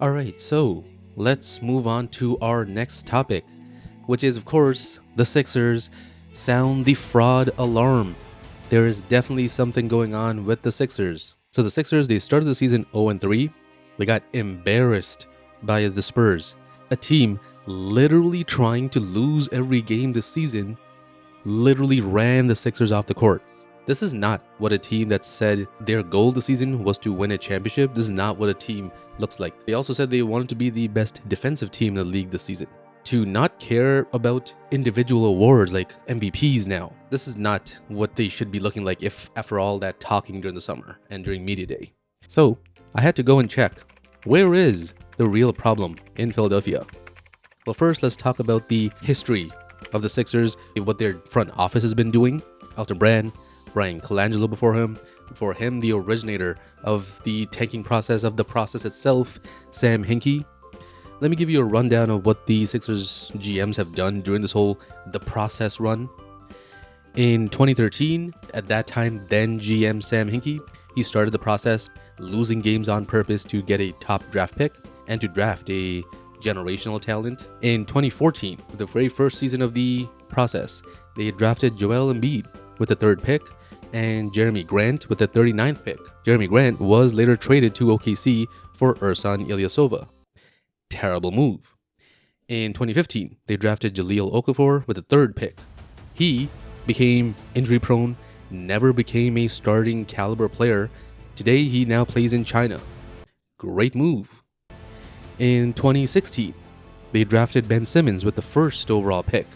Alright, so let's move on to our next topic, which is, of course, the Sixers sound the fraud alarm. There is definitely something going on with the Sixers. So the Sixers, they started the season 0-3. They got embarrassed by the Spurs, a team literally trying to lose every game this season, literally ran the Sixers off the court. This is not what a team that said their goal this season was to win a championship. This is not what a team looks like. They also said they wanted to be the best defensive team in the league this season. To not care about individual awards like MVPs now. This is not what they should be looking like if after all that talking during the summer and during media day. So I had to go and check, where is the real problem in Philadelphia? Well, first let's talk about the history of the Sixers, what their front office has been doing. Elton Brand, Brian Colangelo before him the originator of the tanking process, of the process itself, Sam Hinkie. Let me give you a rundown of what the Sixers GMs have done during this whole the process run. In 2013, at that time, then GM Sam Hinkie, he started the process losing games on purpose to get a top draft pick and to draft a generational talent. In 2014, the very first season of the process, they had drafted Joel Embiid with the third pick and Jeremy Grant with the 39th pick. Jeremy Grant was later traded to OKC for Ersan Ilyasova. Terrible move. In 2015, they drafted Jahlil Okafor with the third pick. He became injury prone, never became a starting caliber player. Today, he now plays in China. Great move. In 2016, they drafted Ben Simmons with the first overall pick.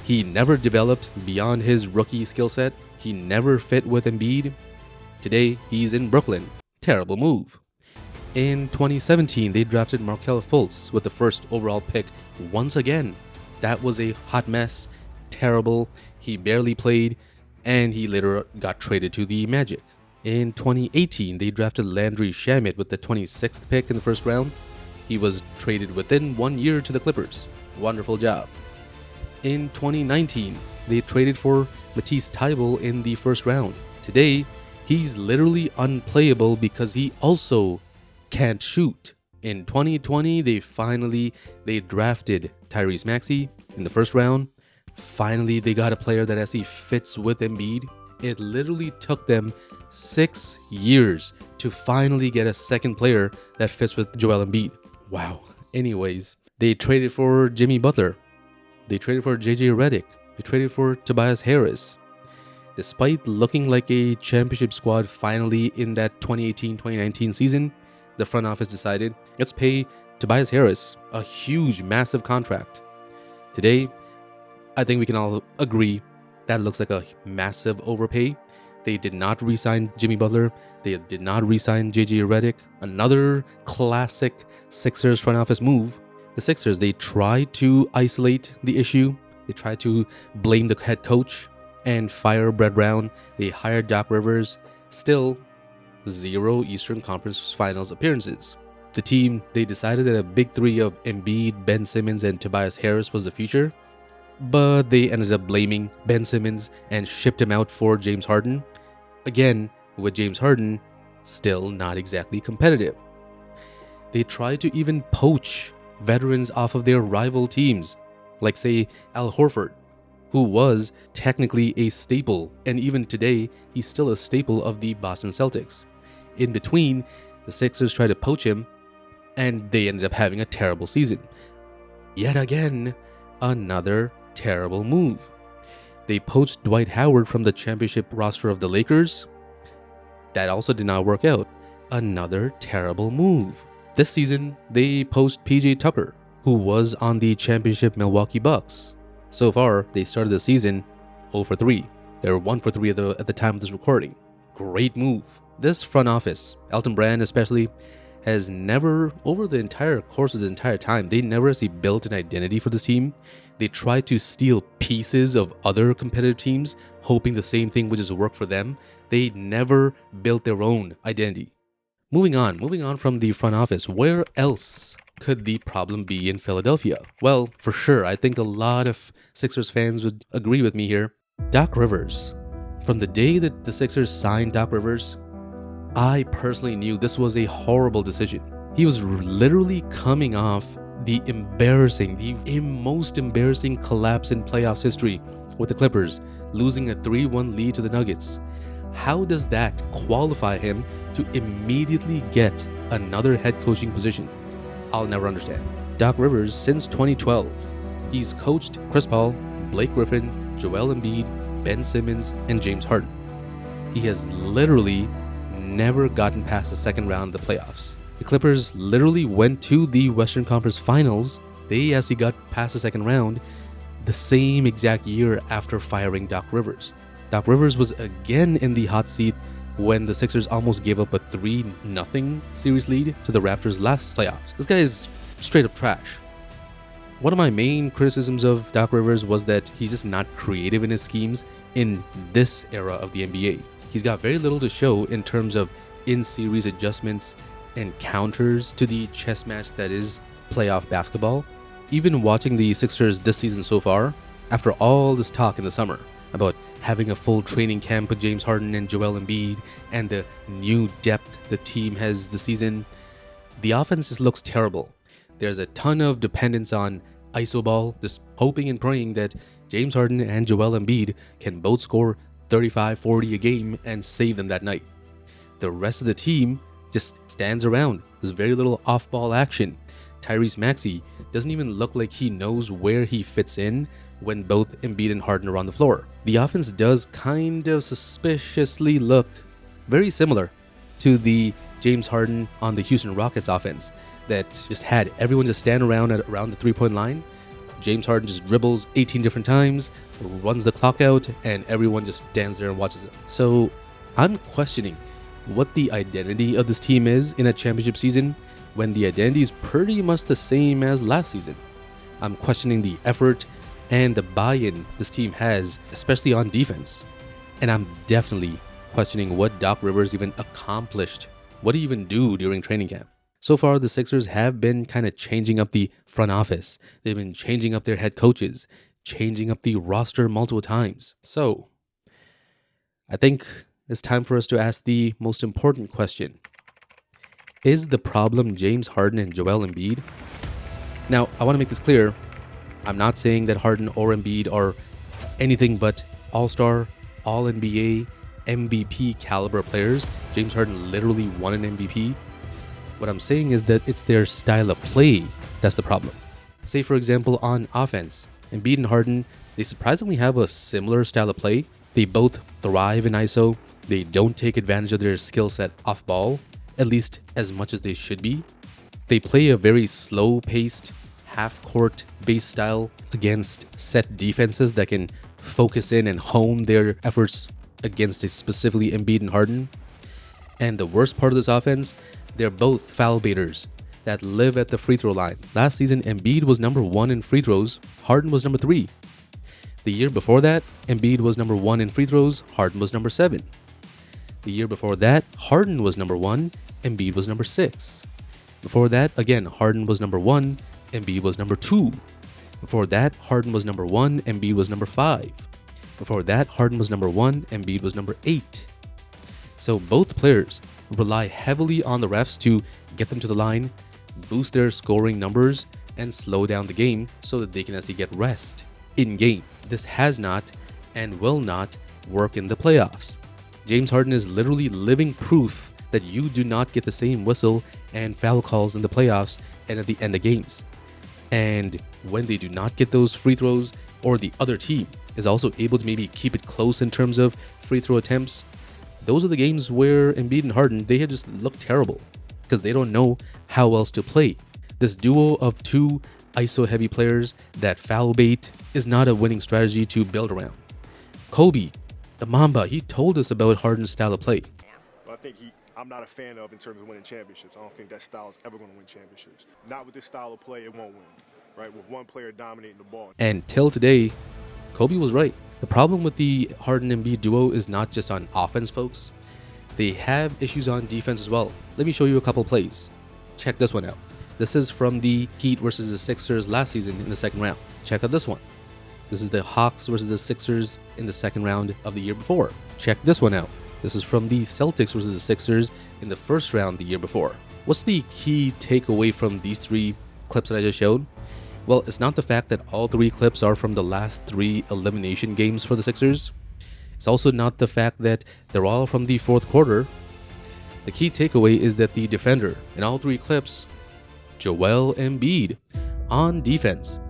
He never developed beyond his rookie skill set. He never fit with Embiid. Today, he's in Brooklyn. Terrible move. In 2017, they drafted Markelle Fultz with the first overall pick once again. That was a hot mess. Terrible. He barely played, and he later got traded to the Magic. In 2018, they drafted Landry Shamet with the 26th pick in the first round. He was traded within 1 year to the Clippers. Wonderful job. In 2019, they traded for Matisse Thybulle in the first round. Today, he's literally unplayable because he also can't shoot. In 2020, they drafted Tyrese Maxey in the first round. Finally, they got a player that actually fits with Embiid. It literally took them 6 years to finally get a second player that fits with Joel Embiid. Wow. Anyways, they traded for Jimmy Butler. They traded for JJ Redick. They traded for Tobias Harris. Despite looking like a championship squad finally in that 2018-2019 season, the front office decided, let's pay Tobias Harris a huge, massive contract. Today, I think we can all agree that looks like a massive overpay. They did not re-sign Jimmy Butler. They did not re-sign JJ Redick. Another classic Sixers front office move. The Sixers, they tried to isolate the issue. They tried to blame the head coach and fire Brett Brown. They hired Doc Rivers. Still, 0 Eastern Conference Finals appearances. The team, they decided that a big three of Embiid, Ben Simmons, and Tobias Harris was the future. But they ended up blaming Ben Simmons and shipped him out for James Harden. Again, with James Harden, still not exactly competitive. They tried to even poach veterans off of their rival teams, like say Al Horford, who was technically a staple, and even today, he's still a staple of the Boston Celtics. In between, the Sixers tried to poach him, and they ended up having a terrible season. Yet again, another terrible move. They poached Dwight Howard from the championship roster of the Lakers. That also did not work out. Another terrible move. This season, they poached PJ Tucker, who was on the championship Milwaukee Bucks. So far, they started the season 0-3. They were 1-3 at the time of this recording. Great move. This front office, Elton Brand especially, has never, over the entire course of this entire time, they never actually built an identity for this team. They tried to steal pieces of other competitive teams, hoping the same thing would just work for them. They never built their own identity. Moving on from the front office, where else could the problem be in Philadelphia? Well, for sure, I think a lot of Sixers fans would agree with me here. Doc Rivers. From the day that the Sixers signed Doc Rivers, I personally knew this was a horrible decision. He was literally coming off the most embarrassing collapse in playoffs history with the Clippers, losing a 3-1 lead to the Nuggets. How does that qualify him to immediately get another head coaching position? I'll never understand. Doc Rivers, since 2012, he's coached Chris Paul, Blake Griffin, Joel Embiid, Ben Simmons, and James Harden. He has literally never gotten past the second round of the playoffs. The Clippers literally went to the Western Conference Finals. They actually got past the second round the same exact year after firing Doc Rivers. Doc Rivers was again in the hot seat when the Sixers almost gave up a 3-0 series lead to the Raptors last playoffs. This guy is straight up trash. One of my main criticisms of Doc Rivers was that he's just not creative in his schemes in this era of the NBA. He's got very little to show in terms of in-series adjustments and counters to the chess match that is playoff basketball. Even watching the Sixers this season so far, after all this talk in the summer about having a full training camp with James Harden and Joel Embiid and the new depth the team has this season, the offense just looks terrible. There's a ton of dependence on iso ball, just hoping and praying that James Harden and Joel Embiid can both score 35-40 a game and save them that night. The rest of the team just stands around. There's very little off-ball action. Tyrese Maxey doesn't even look like he knows where he fits in when both Embiid and Harden are on the floor. The offense does kind of suspiciously look very similar to the James Harden on the Houston Rockets offense that just had everyone just stand around the three-point line. James Harden just dribbles 18 different times, runs the clock out, and everyone just stands there and watches it. So I'm questioning what the identity of this team is in a championship season when the identity is pretty much the same as last season. I'm questioning the effort and the buy-in this team has, especially on defense. And I'm definitely questioning what Doc Rivers even accomplished, what he even do during training camp. So far, the Sixers have been kind of changing up the front office. They've been changing up their head coaches, changing up the roster multiple times. So I think it's time for us to ask the most important question. Is the problem James Harden and Joel Embiid? Now, I want to make this clear. I'm not saying that Harden or Embiid are anything but all-star, all-NBA, MVP caliber players. James Harden literally won an MVP. What I'm saying is that it's their style of play that's the problem. Say, for example, on offense, Embiid and Harden, they surprisingly have a similar style of play. They both thrive in ISO. They don't take advantage of their skill set off ball, at least as much as they should be. They play a very slow-paced, half-court base style against set defenses that can focus in and hone their efforts against a specifically Embiid and Harden. And the worst part of this offense, they're both foul baiters that live at the free throw line. Last season, Embiid was number 1 in free throws, Harden was number 3. The year before that, Embiid was number 1 in free throws, Harden was number 7. The year before that, Harden was number 1, Embiid was number 6. Before that, again, Harden was number 1, Embiid was number 2. Before that, Harden was number 1, Embiid was number 5. Before that, Harden was number 1, Embiid was number 8. So both players rely heavily on the refs to get them to the line, boost their scoring numbers, and slow down the game so that they can actually get rest in game. This has not and will not work in the playoffs. James Harden is literally living proof that you do not get the same whistle and foul calls in the playoffs and at the end of games. And when they do not get those free throws, or the other team is also able to maybe keep it close in terms of free throw attempts, those are the games where Embiid and Harden, they have just looked terrible because they don't know how else to play. This duo of two ISO-heavy players that foul bait is not a winning strategy to build around. Kobe, the Mamba, he told us about Harden's style of play. I think I'm not a fan of in terms of winning championships. I don't think that style is ever going to win championships. Not with this style of play, it won't win, right? With one player dominating the ball. And till today, Kobe was right. The problem with the Harden-Embiid duo is not just on offense, folks. They have issues on defense as well. Let me show you a couple plays. Check this one out. This is from the Heat versus the Sixers last season in the second round. Check out this one. This is the Hawks versus the Sixers in the second round of the year before. Check this one out. This is from the Celtics versus the Sixers in the first round the year before. What's the key takeaway from these 3 clips that I just showed? Well, it's not the fact that all 3 clips are from the last 3 elimination games for the Sixers. It's also not the fact that they're all from the 4th quarter. The key takeaway is that the defender in all 3 clips, Joel Embiid, on defense.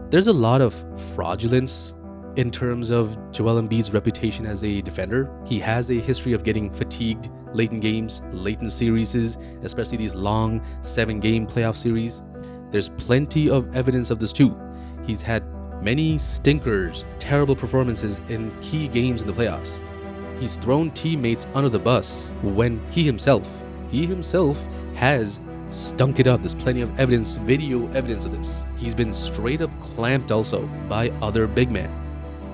There's a lot of fraudulence in terms of Joel Embiid's reputation as a defender. He has a history of getting fatigued late in games, late in series, especially these long 7-game playoff series. There's plenty of evidence of this too. He's had many stinkers, terrible performances in key games in the playoffs. He's thrown teammates under the bus when he himself has stunk it up. There's plenty of evidence, video evidence of this. He's been straight up clamped also by other big men.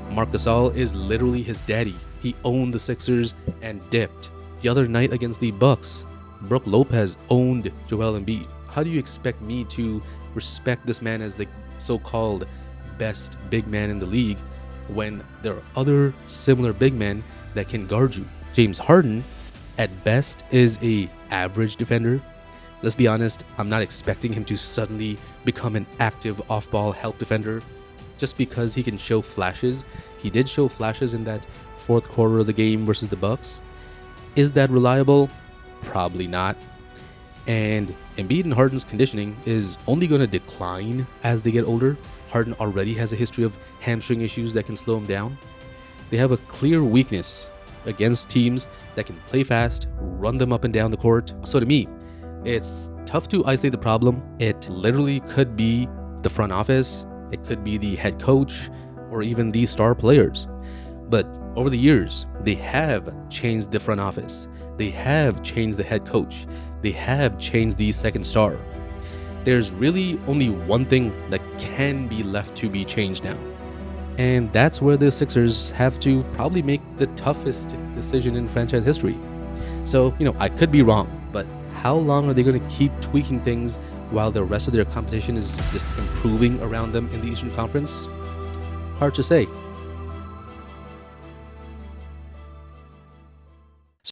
Marc Gasol is literally his daddy. He owned the Sixers and dipped. The other night against the Bucks, Brook Lopez owned Joel Embiid. How do you expect me to respect this man as the so-called best big man in the league when there are other similar big men that can guard you? James Harden, at best, is a average defender. Let's be honest, I'm not expecting him to suddenly become an active off-ball help defender just because he can show flashes. He did show flashes in that 4th quarter of the game versus the Bucks. Is that reliable? Probably not. And Embiid and Harden's conditioning is only going to decline as they get older. Harden already has a history of hamstring issues that can slow him down. They have a clear weakness against teams that can play fast, run them up and down the court. So to me, it's tough to isolate the problem. It literally could be the front office, it could be the head coach, or even the star players. But over the years, they have changed the front office. They have changed the head coach. They have changed the second star. There's really only one thing that can be left to be changed now. And that's where the Sixers have to probably make the toughest decision in franchise history. So, I could be wrong, but how long are they going to keep tweaking things while the rest of their competition is just improving around them in the Eastern Conference? Hard to say.